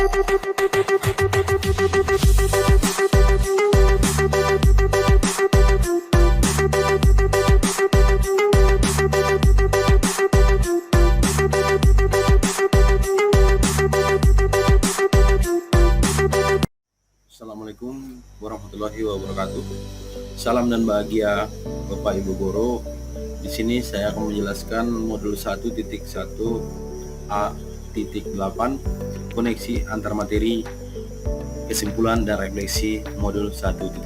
Assalamualaikum warahmatullahi wabarakatuh. Salam dan bahagia Bapak Ibu guru. Di sini saya akan menjelaskan modul 1.1a.8 koneksi antar materi, kesimpulan dan refleksi modul 1.1.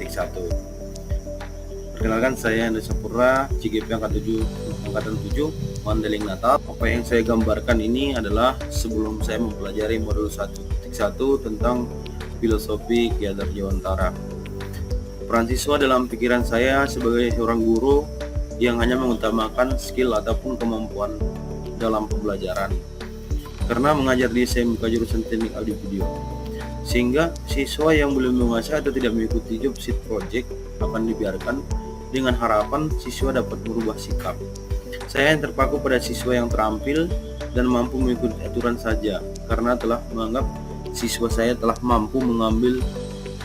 Perkenalkan, saya Andri Sapura, CGP Angkatan 7, Mandailing Natal. Apa yang saya gambarkan ini adalah sebelum saya mempelajari modul 1.1 tentang filosofi Ki Hajar Dewantara. Peran siswa dalam pikiran saya sebagai seorang guru yang hanya mengutamakan skill ataupun kemampuan dalam pembelajaran, karena mengajar di SMK jurusan Teknik Audio Video, sehingga siswa yang belum menguasai atau tidak mengikuti job sheet project akan dibiarkan dengan harapan siswa dapat merubah sikap. Saya yang terpaku pada siswa yang terampil dan mampu mengikuti aturan saja, karena telah menganggap siswa saya telah mampu mengambil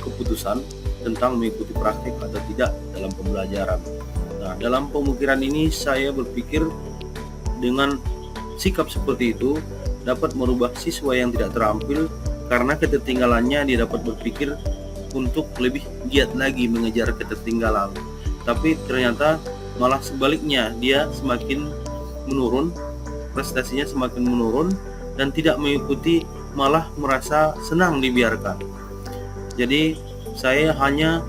keputusan tentang mengikuti praktik atau tidak dalam pembelajaran. Nah, dalam pemikiran ini saya berpikir dengan sikap seperti itu dapat merubah siswa yang tidak terampil, karena ketertinggalannya dia dapat berpikir untuk lebih giat lagi mengejar ketertinggalan. Tapi ternyata malah sebaliknya, dia semakin menurun, prestasinya semakin menurun dan tidak mengikuti, malah merasa senang dibiarkan. Jadi saya hanya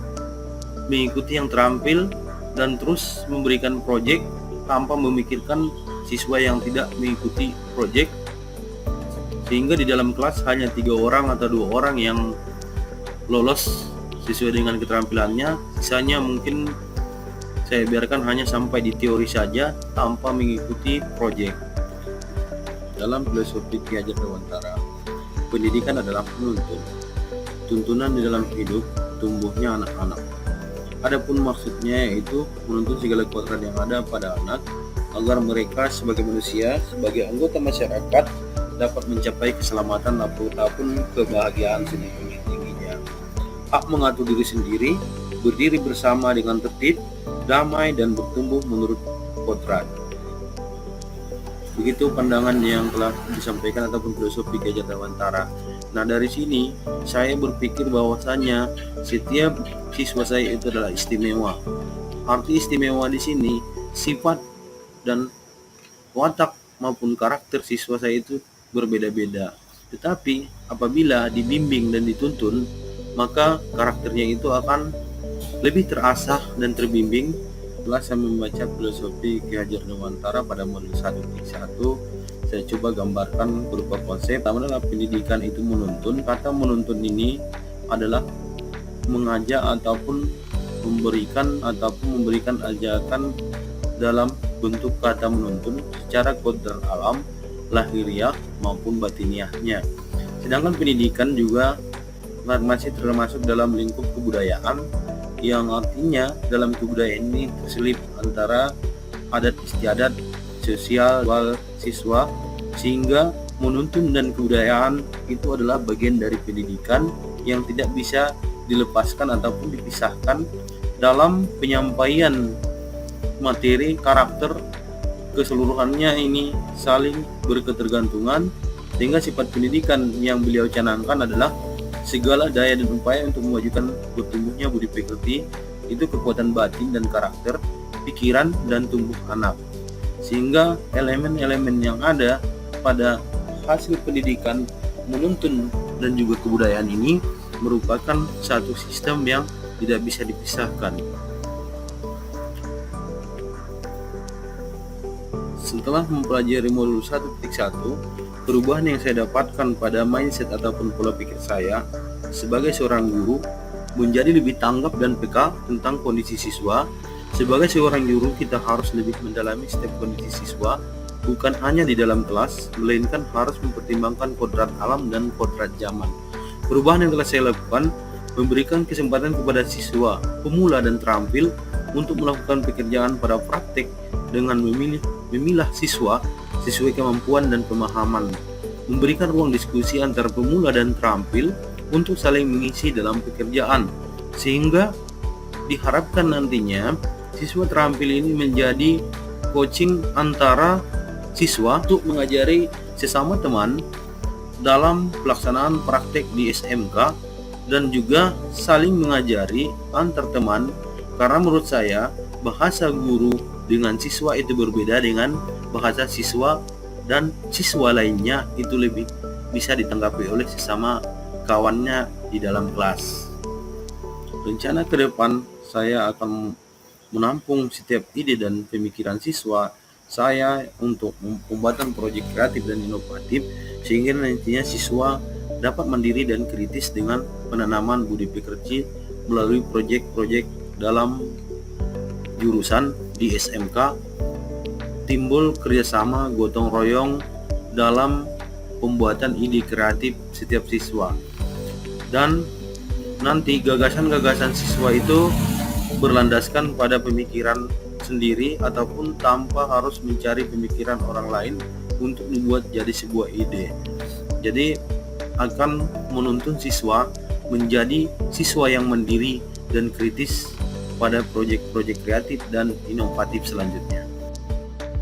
mengikuti yang terampil dan terus memberikan proyek tanpa memikirkan siswa yang tidak mengikuti proyek, sehingga di dalam kelas hanya 3 orang atau 2 orang yang lolos sesuai dengan keterampilannya. Sisanya mungkin saya biarkan hanya sampai di teori saja tanpa mengikuti proyek. Dalam filosofi Ki Hajar Dewantara, pendidikan adalah penuntun. Tuntunan di dalam hidup tumbuhnya anak-anak. Adapun maksudnya yaitu menuntun segala kekuatan yang ada pada anak agar mereka sebagai manusia, sebagai anggota masyarakat dapat mencapai keselamatan ataupun kebahagiaan setinggi-tingginya. Hak mengatur diri sendiri, berdiri bersama dengan tertib, damai dan bertumbuh menurut kodrat. Begitu pandangan yang telah disampaikan ataupun filosofi Ki Hajar Dewantara. Nah, dari sini saya berpikir bahwasanya setiap siswa saya itu adalah istimewa. Arti istimewa di sini sifat dan watak maupun karakter siswa saya itu berbeda-beda. Tetapi apabila dibimbing dan dituntun, maka karakternya itu akan lebih terasah dan terbimbing. Setelah saya membaca filosofi Ki Hajar Dewantara pada modul 1.1, saya coba gambarkan berupa konsep. Pertama adalah pendidikan itu menuntun. Kata menuntun ini adalah mengajak ataupun memberikan ajakan dalam bentuk kata menuntun secara kodrat alam, lahiriah maupun batiniahnya. Sedangkan pendidikan juga masih termasuk dalam lingkup kebudayaan, yang artinya dalam kebudayaan ini terselip antara adat istiadat, sosial, siswa, sehingga menuntun dan kebudayaan itu adalah bagian dari pendidikan yang tidak bisa dilepaskan ataupun dipisahkan dalam penyampaian materi. Karakter keseluruhannya ini saling berketergantungan, sehingga sifat pendidikan yang beliau canangkan adalah segala daya dan upaya untuk memajukan bertumbuhnya budi pekerti, itu kekuatan batin dan karakter, pikiran dan tumbuh anak. Sehingga elemen-elemen yang ada pada hasil pendidikan, menuntun dan juga kebudayaan ini merupakan satu sistem yang tidak bisa dipisahkan. Setelah mempelajari modul 1.1, perubahan yang saya dapatkan pada mindset ataupun pola pikir saya sebagai seorang guru menjadi lebih tanggap dan peka tentang kondisi siswa. Sebagai seorang guru, kita harus lebih mendalami setiap kondisi siswa, bukan hanya di dalam kelas, melainkan harus mempertimbangkan kodrat alam dan kodrat zaman. Perubahan yang telah saya lakukan memberikan kesempatan kepada siswa pemula dan terampil untuk melakukan pekerjaan pada praktik dengan memilah siswa sesuai kemampuan dan pemahaman, memberikan ruang diskusi antara pemula dan terampil untuk saling mengisi dalam pekerjaan, sehingga diharapkan nantinya siswa terampil ini menjadi coaching antara siswa untuk mengajari sesama teman dalam pelaksanaan praktek di SMK dan juga saling mengajari antar teman, karena menurut saya bahasa guru dengan siswa itu berbeda dengan bahasa siswa dan siswa lainnya itu lebih bisa ditanggapi oleh sesama kawannya di dalam kelas. Rencana ke depan saya akan menampung setiap ide dan pemikiran siswa saya untuk pembuatan proyek kreatif dan inovatif, sehingga nantinya siswa dapat mandiri dan kritis dengan penanaman budi pekerti melalui proyek-proyek dalam jurusan di SMK, timbul kerjasama gotong royong dalam pembuatan ide kreatif setiap siswa, dan nanti gagasan-gagasan siswa itu berlandaskan pada pemikiran sendiri ataupun tanpa harus mencari pemikiran orang lain untuk dibuat jadi sebuah ide. Jadi akan menuntun siswa menjadi siswa yang mandiri dan kritis pada proyek-proyek kreatif dan inovatif selanjutnya.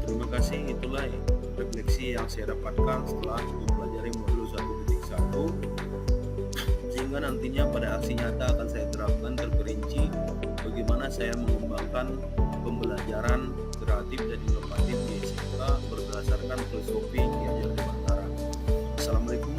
Terima kasih, itulah refleksi yang saya dapatkan setelah mempelajari modul 1.1, sehingga nantinya pada aksi nyata akan saya terapkan terperinci bagaimana saya mengembangkan pembelajaran kreatif dan inovatif di SMK berdasarkan filosofi Ki Hajar Dewantara. Assalamualaikum